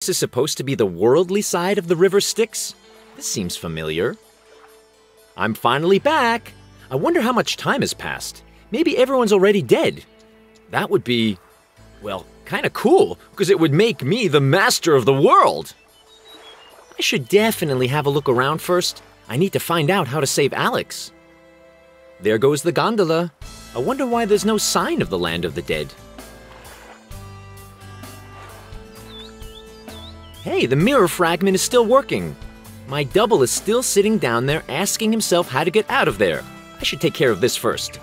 This is supposed to be the worldly side of the river Styx? This seems familiar. I'm finally back! I wonder how much time has passed. Maybe everyone's already dead. That would be, well, kinda cool, because it would make me the master of the world! I should definitely have a look around first. I need to find out how to save Alex. There goes the gondola. I wonder why there's no sign of the land of the dead. Hey, the mirror fragment is still working. My double is still sitting down there asking himself how to get out of there. I should take care of this first.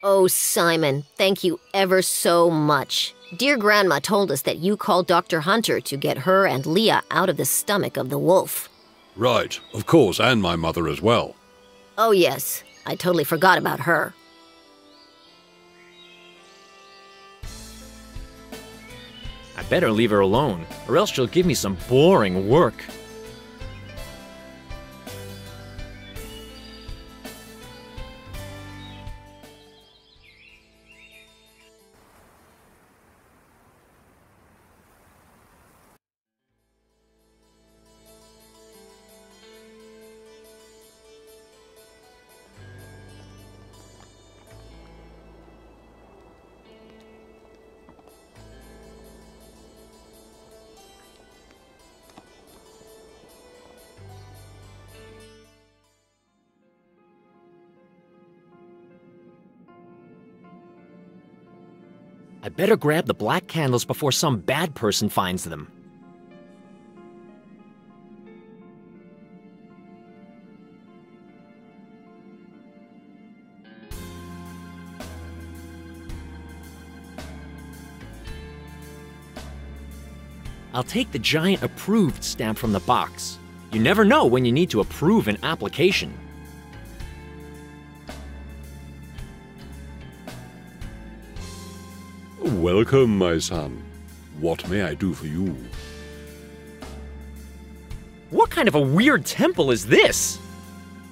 Oh, Simon, thank you ever so much. Dear Grandma told us that you called Dr. Hunter to get her and Leah out of the stomach of the wolf. Right, of course, and my mother as well. Oh, yes. I totally forgot about her. I better leave her alone, or else she'll give me some boring work. I better grab the black candles before some bad person finds them. I'll take the giant approved stamp from the box. You never know when you need to approve an application. Welcome, my son. What may I do for you? What kind of a weird temple is this?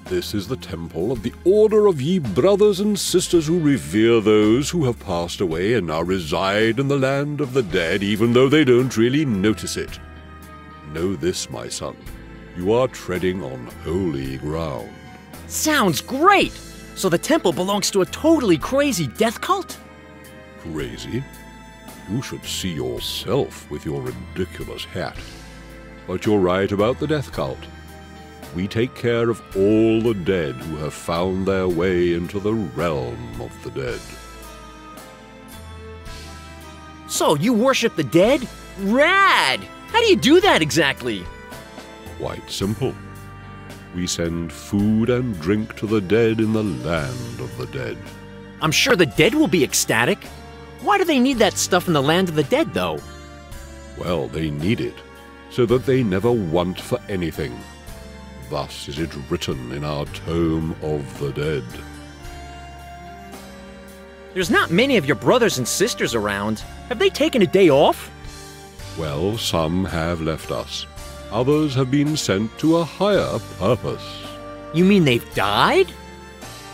This is the temple of the Order of Ye Brothers and Sisters who revere those who have passed away and now reside in the land of the dead, even though they don't really notice it. Know this, my son. You are treading on holy ground. Sounds great! So the temple belongs to a totally crazy death cult? Crazy? You should see yourself with your ridiculous hat. But you're right about the death cult. We take care of all the dead who have found their way into the realm of the dead. So you worship the dead? Rad! How do you do that exactly? Quite simple. We send food and drink to the dead in the land of the dead. I'm sure the dead will be ecstatic. Why do they need that stuff in the land of the dead, though? Well, they need it, so that they never want for anything. Thus is it written in our Tome of the Dead. There's not many of your brothers and sisters around. Have they taken a day off? Well, some have left us. Others have been sent to a higher purpose. You mean they've died?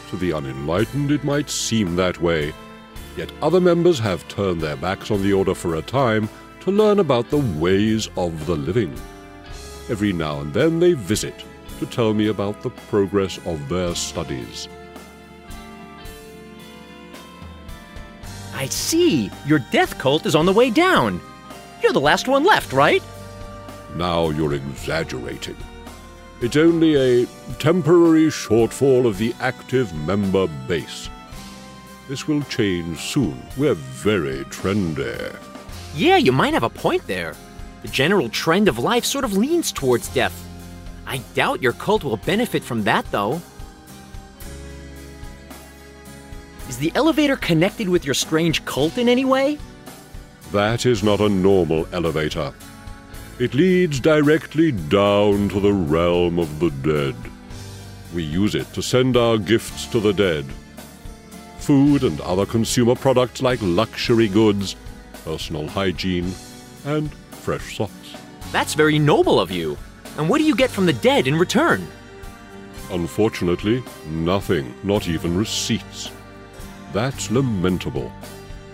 To the unenlightened, it might seem that way. Yet other members have turned their backs on the Order for a time to learn about the ways of the living. Every now and then they visit to tell me about the progress of their studies. I see. Your death cult is on the way down. You're the last one left, right? Now you're exaggerating. It's only a temporary shortfall of the active member base. This will change soon. We're very trendy. Yeah, you might have a point there. The general trend of life sort of leans towards death. I doubt your cult will benefit from that, though. Is the elevator connected with your strange cult in any way? That is not a normal elevator. It leads directly down to the realm of the dead. We use it to send our gifts to the dead. Food and other consumer products like luxury goods, personal hygiene, and fresh socks. That's very noble of you. And what do you get from the dead in return? Unfortunately, nothing, not even receipts. That's lamentable,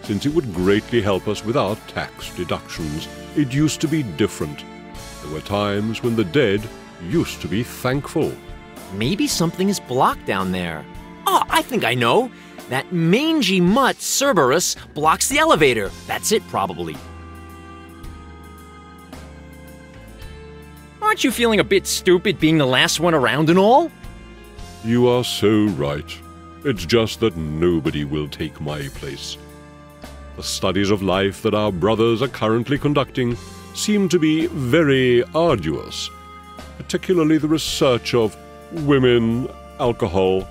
since it would greatly help us with our tax deductions. It used to be different. There were times when the dead used to be thankful. Maybe something is blocked down there. Oh, I think I know. That mangy mutt, Cerberus, blocks the elevator. That's it, probably. Aren't you feeling a bit stupid being the last one around and all? You are so right. It's just that nobody will take my place. The studies of life that our brothers are currently conducting seem to be very arduous, particularly the research of women, alcohol,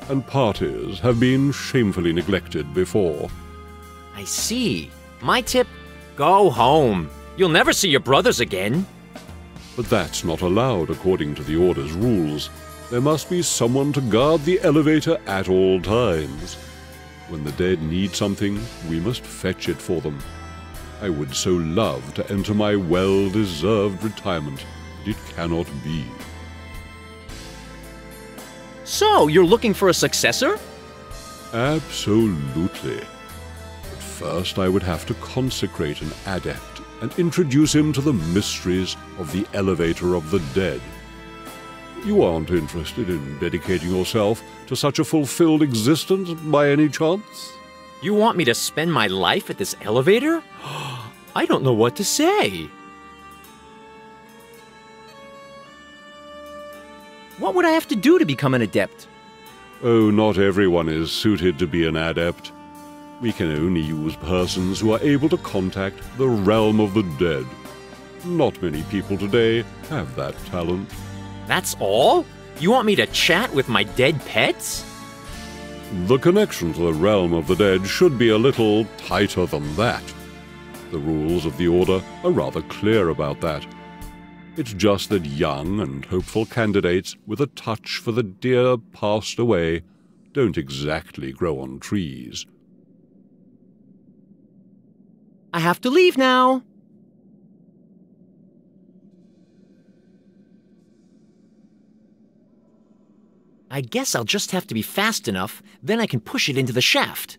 and parties have been shamefully neglected before. I see. My tip, go home. You'll never see your brothers again. But that's not allowed according to the Order's rules. There must be someone to guard the elevator at all times. When the dead need something, we must fetch it for them. I would so love to enter my well-deserved retirement, but it cannot be. So, you're looking for a successor? Absolutely. But first I would have to consecrate an adept and introduce him to the mysteries of the elevator of the dead. You aren't interested in dedicating yourself to such a fulfilled existence by any chance? You want me to spend my life at this elevator? I don't know what to say. What would I have to do to become an adept? Oh, not everyone is suited to be an adept. We can only use persons who are able to contact the realm of the dead. Not many people today have that talent. That's all? You want me to chat with my dead pets? The connection to the realm of the dead should be a little tighter than that. The rules of the Order are rather clear about that. It's just that young and hopeful candidates with a touch for the dear passed away don't exactly grow on trees. I have to leave now. I guess I'll just have to be fast enough, then I can push it into the shaft.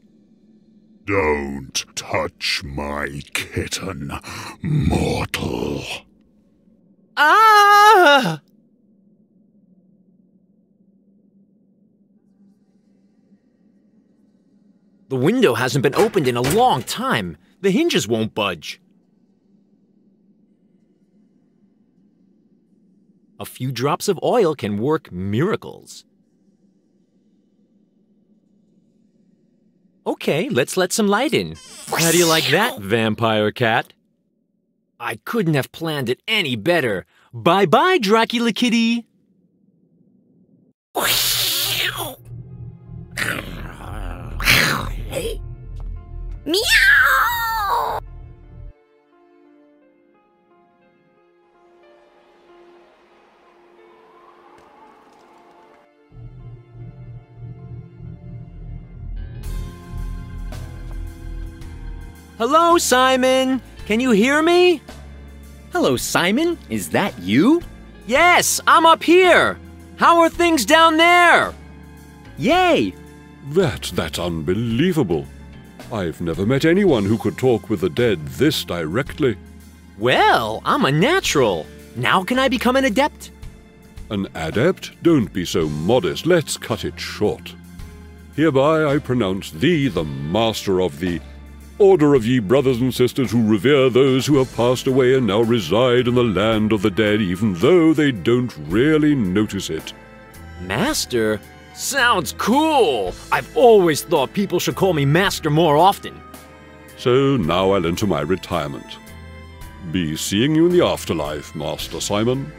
Don't touch my kitten, mortal. Ah! The window hasn't been opened in a long time. The hinges won't budge. A few drops of oil can work miracles. Okay, let's let some light in. How do you like that, vampire cat? I couldn't have planned it any better. Bye-bye, Dracula kitty. Meow! Hello, Simon. Can you hear me? Hello, Simon. Is that you? Yes, I'm up here. How are things down there? Yay! That's unbelievable. I've never met anyone who could talk with the dead this directly. Well, I'm a natural. Now can I become an adept? An adept? Don't be so modest. Let's cut it short. Hereby I pronounce thee the master of the Order of ye brothers and sisters who revere those who have passed away and now reside in the land of the dead, even though they don't really notice it. Master? Sounds cool! I've always thought people should call me Master more often. So now I'll enter my retirement. Be seeing you in the afterlife, Master Simon.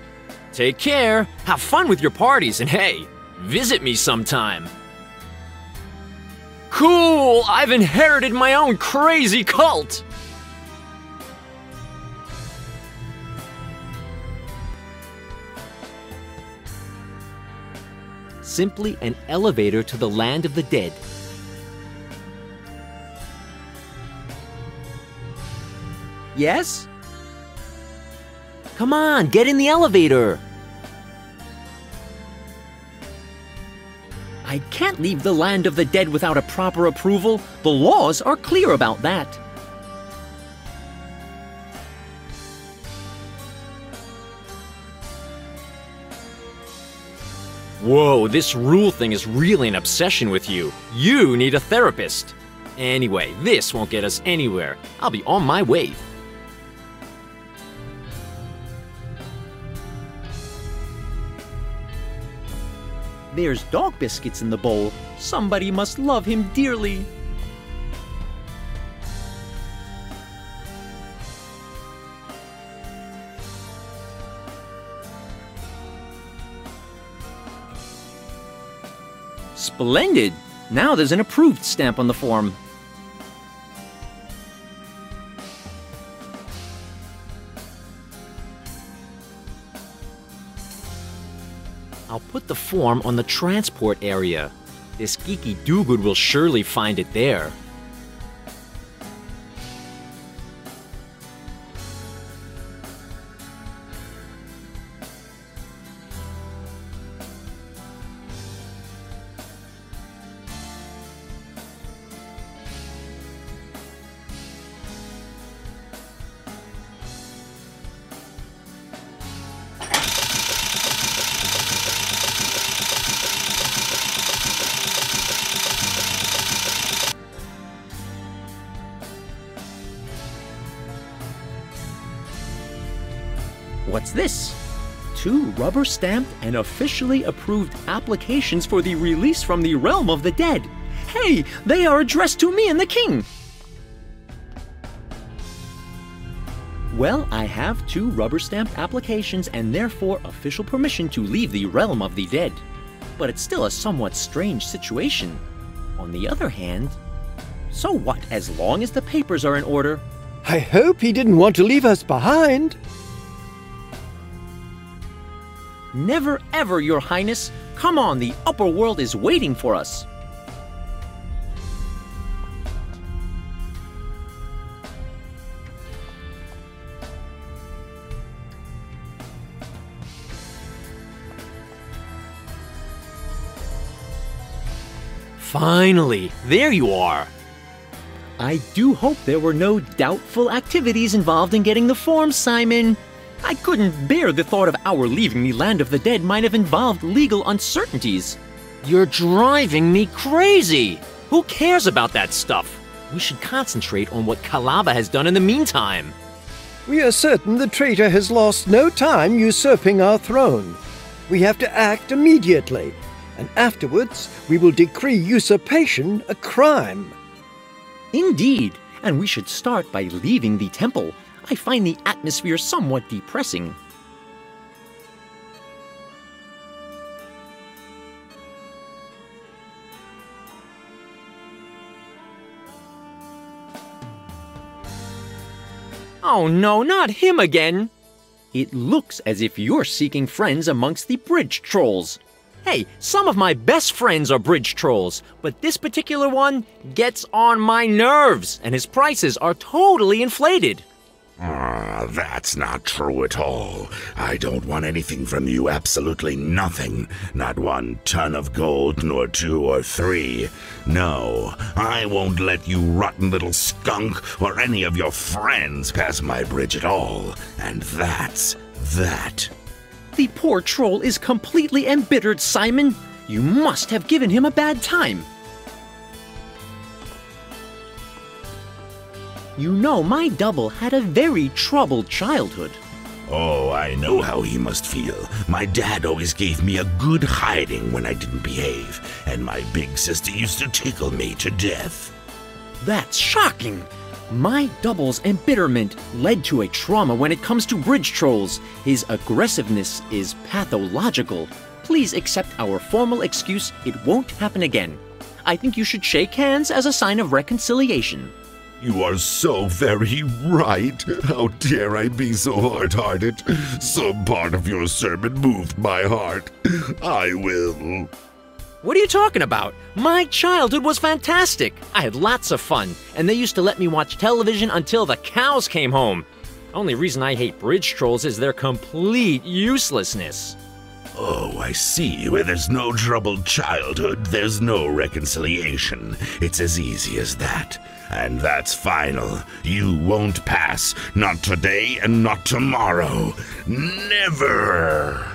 Take care, have fun with your parties, and hey, visit me sometime. Cool! I've inherited my own crazy cult! Simply an elevator to the land of the dead. Yes? Come on, get in the elevator! I can't leave the land of the dead without a proper approval. The laws are clear about that. Whoa, this rule thing is really an obsession with you. You need a therapist. Anyway, this won't get us anywhere. I'll be on my way. There's dog biscuits in the bowl. Somebody must love him dearly. Splendid! Now there's an approved stamp on the form. I'll put the form on the transport area. This geeky do-good will surely find it there. What's this? 2 rubber-stamped and officially approved applications for the release from the realm of the dead. Hey, they are addressed to me and the king! Well, I have 2 rubber-stamped applications and therefore official permission to leave the realm of the dead. But it's still a somewhat strange situation. On the other hand, so what as long as the papers are in order? I hope he didn't want to leave us behind. Never ever, Your Highness! Come on, the upper world is waiting for us! Finally, there you are! I do hope there were no doubtful activities involved in getting the form, Simon. I couldn't bear the thought of our leaving the land of the dead might have involved legal uncertainties. You're driving me crazy! Who cares about that stuff? We should concentrate on what Kalaba has done in the meantime. We are certain the traitor has lost no time usurping our throne. We have to act immediately, and afterwards we will decree usurpation a crime. Indeed, and we should start by leaving the temple. I find the atmosphere somewhat depressing. Oh no, not him again! It looks as if you're seeking friends amongst the bridge trolls. Hey, some of my best friends are bridge trolls, but this particular one gets on my nerves, and his prices are totally inflated. That's not true at all. I don't want anything from you, absolutely nothing. Not 1 ton of gold, nor 2 or 3. No, I won't let you rotten little skunk or any of your friends pass my bridge at all. And that's that. The poor troll is completely embittered, Simon. You must have given him a bad time. You know, my double had a very troubled childhood. Oh, I know how he must feel. My dad always gave me a good hiding when I didn't behave, and my big sister used to tickle me to death. That's shocking! My double's embitterment led to a trauma when it comes to bridge trolls. His aggressiveness is pathological. Please accept our formal excuse. It won't happen again. I think you should shake hands as a sign of reconciliation. You are so very right. How dare I be so hard-hearted? Some part of your sermon moved my heart. I will. What are you talking about? My childhood was fantastic. I had lots of fun, and they used to let me watch television until the cows came home. Only reason I hate bridge trolls is their complete uselessness. Oh, I see. Where there's no troubled childhood, there's no reconciliation. It's as easy as that. And that's final. You won't pass. Not today and not tomorrow. Never!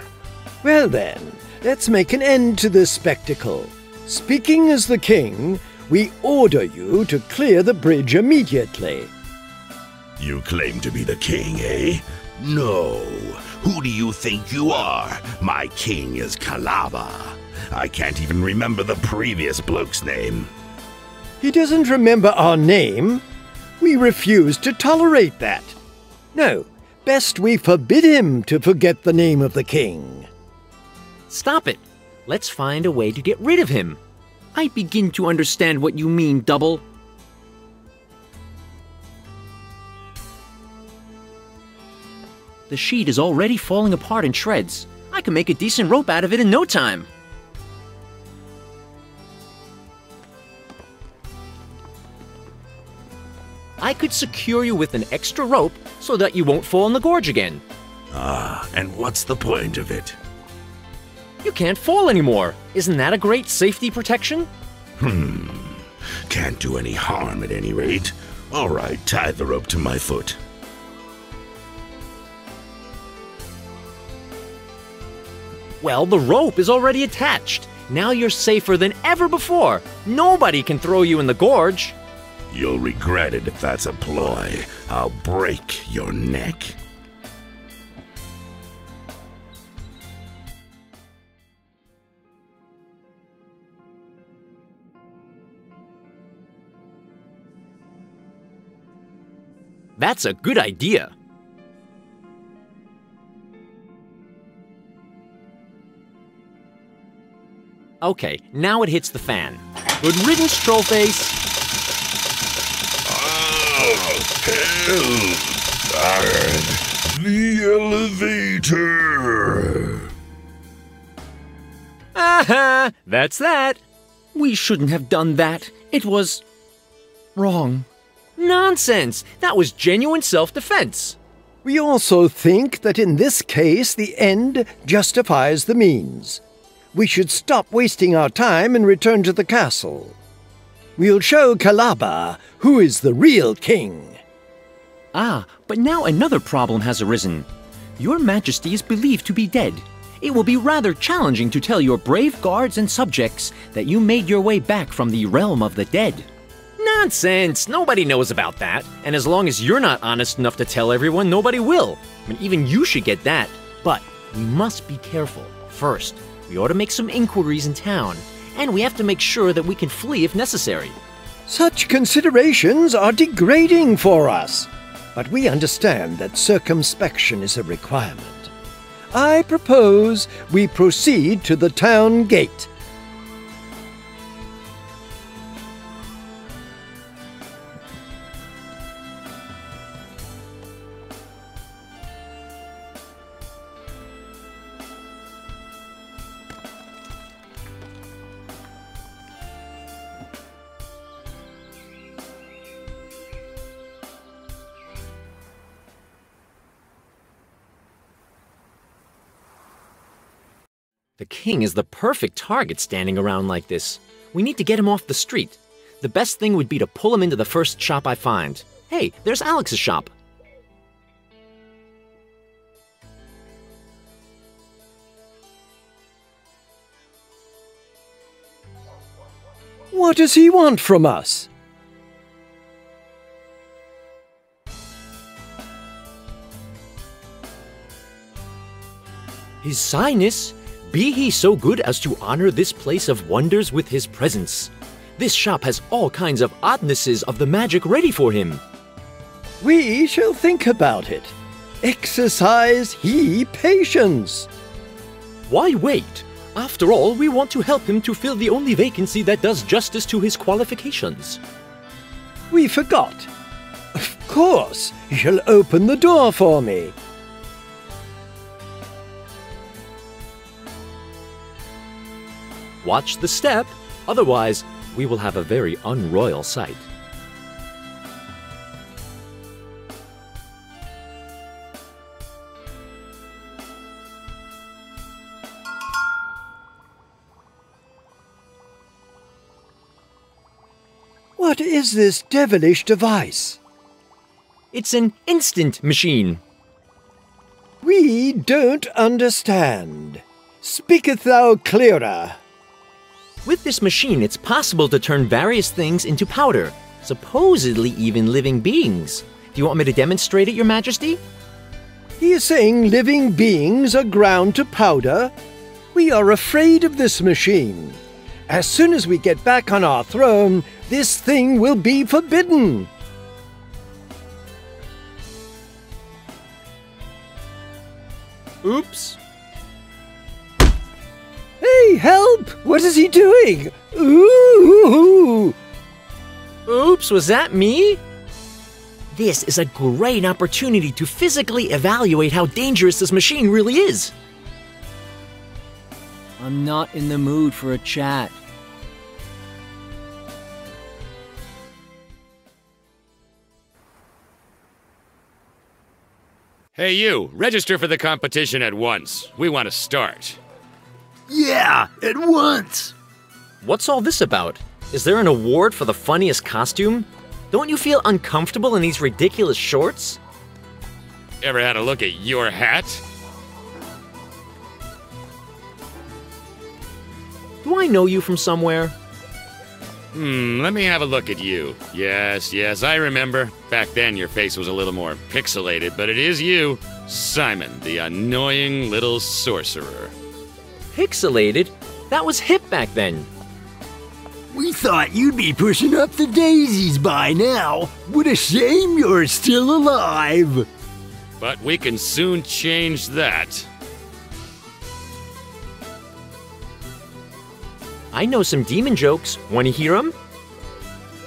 Well then, let's make an end to this spectacle. Speaking as the king, we order you to clear the bridge immediately. You claim to be the king, eh? No. Who do you think you are? My king is Kalaba. I can't even remember the previous bloke's name. He doesn't remember our name. We refuse to tolerate that. No, best we forbid him to forget the name of the king. Stop it! Let's find a way to get rid of him. I begin to understand what you mean, Double. The sheet is already falling apart in shreds. I can make a decent rope out of it in no time. I could secure you with an extra rope so that you won't fall in the gorge again. Ah, and what's the point of it? You can't fall anymore. Isn't that a great safety protection? Can't do any harm at any rate. All right, tie the rope to my foot. Well, the rope is already attached. Now you're safer than ever before. Nobody can throw you in the gorge. You'll regret it if that's a ploy. I'll break your neck. That's a good idea. Okay, now it hits the fan. Good riddance, Trollface. The elevator! Aha! That's that. We shouldn't have done that. It was wrong. Nonsense! That was genuine self-defense. We also think that in this case the end justifies the means. We should stop wasting our time and return to the castle. We'll show Kalaba who is the real king. Ah, but now another problem has arisen. Your Majesty is believed to be dead. It will be rather challenging to tell your brave guards and subjects that you made your way back from the realm of the dead. Nonsense! Nobody knows about that. And as long as you're not honest enough to tell everyone, nobody will. I mean, even you should get that. But we must be careful. First, we ought to make some inquiries in town. And we have to make sure that we can flee if necessary. Such considerations are degrading for us. But we understand that circumspection is a requirement. I propose we proceed to the town gate. The king is the perfect target standing around like this. We need to get him off the street. The best thing would be to pull him into the first shop I find. Hey, there's Alex's shop. What does he want from us? His Highness, be he so good as to honor this place of wonders with his presence. This shop has all kinds of oddnesses of the magic ready for him. We shall think about it. Exercise he patience. Why wait? After all, we want to help him to fill the only vacancy that does justice to his qualifications. We forgot. Of course, you shall open the door for me. Watch the step, otherwise we will have a very unroyal sight. What is this devilish device? It's an instant machine. We don't understand. Speaketh thou clearer? With this machine, it's possible to turn various things into powder, supposedly even living beings. Do you want me to demonstrate it, Your Majesty? He is saying living beings are ground to powder? We are afraid of this machine. As soon as we get back on our throne, this thing will be forbidden. Oops. Hey, help! What is he doing? Ooh! Oops, was that me? This is a great opportunity to physically evaluate how dangerous this machine really is. I'm not in the mood for a chat. Hey you, register for the competition at once. We want to start. Yeah, at once! What's all this about? Is there an award for the funniest costume? Don't you feel uncomfortable in these ridiculous shorts? Ever had a look at your hat? Do I know you from somewhere? Let me have a look at you. Yes, I remember. Back then your face was a little more pixelated, but it is you, Simon, the annoying little sorcerer. Pixelated? That was hip back then. We thought you'd be pushing up the daisies by now. What a shame you're still alive. But we can soon change that. I know some demon jokes. Want to hear them?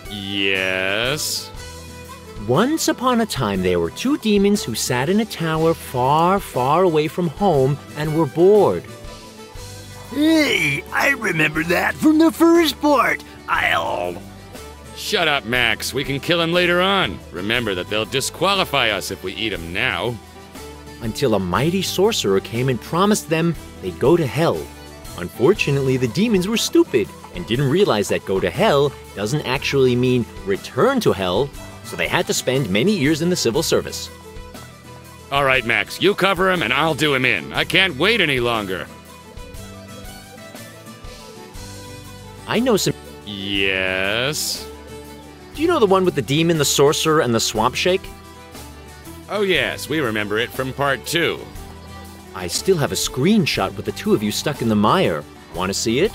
Yes? Once upon a time, there were two demons who sat in a tower far, far away from home and were bored. Hey, I remember that from the first part. Shut up, Max. We can kill him later on. Remember that they'll disqualify us if we eat him now. Until a mighty sorcerer came and promised them they'd go to hell. Unfortunately, the demons were stupid and didn't realize that go to hell doesn't actually mean return to hell, so they had to spend many years in the civil service. All right, Max, you cover him and I'll do him in. I can't wait any longer. I know some... Yes? Do you know the one with the demon, the sorcerer, and the swamp shake? Oh yes, we remember it from part 2. I still have a screenshot with the two of you stuck in the mire. Want to see it?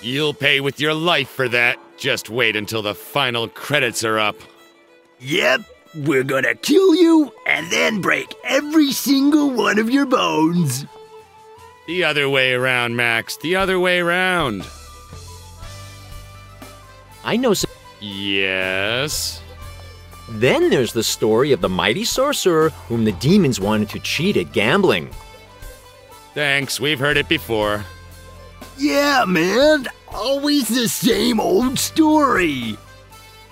You'll pay with your life for that. Just wait until the final credits are up. Yep, we're gonna kill you and then break every single one of your bones. The other way around, Max. The other way around. I know some... Yes? Then there's the story of the mighty sorcerer whom the demons wanted to cheat at gambling. Thanks, we've heard it before. Yeah, man, always the same old story.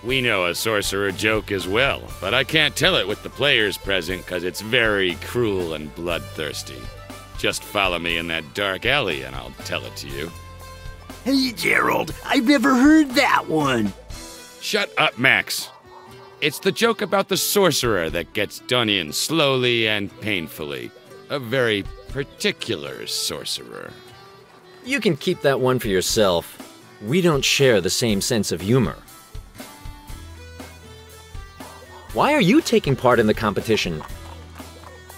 We know a sorcerer joke as well, but I can't tell it with the players present because it's very cruel and bloodthirsty. Just follow me in that dark alley and I'll tell it to you. Hey, Gerald, I've never heard that one. Shut up, Max. It's the joke about the sorcerer that gets done in slowly and painfully. A very particular sorcerer. You can keep that one for yourself. We don't share the same sense of humor. Why are you taking part in the competition?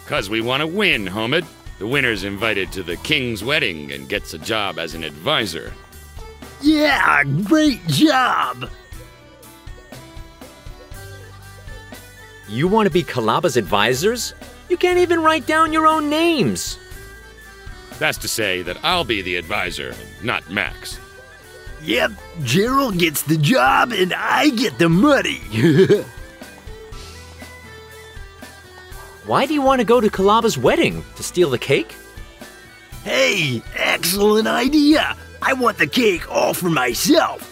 'Cause we want to win, Homid. The winner's invited to the king's wedding and gets a job as an advisor. Yeah, great job. You want to be Kalaba's advisors? You can't even write down your own names. That's to say that I'll be the advisor, not Max. Yep, Gerald gets the job and I get the money. Why do you want to go to Kalaba's wedding? To steal the cake? Hey, excellent idea. I want the cake all for myself.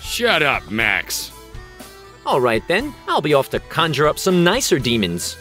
Shut up, Max. All right then, I'll be off to conjure up some nicer demons.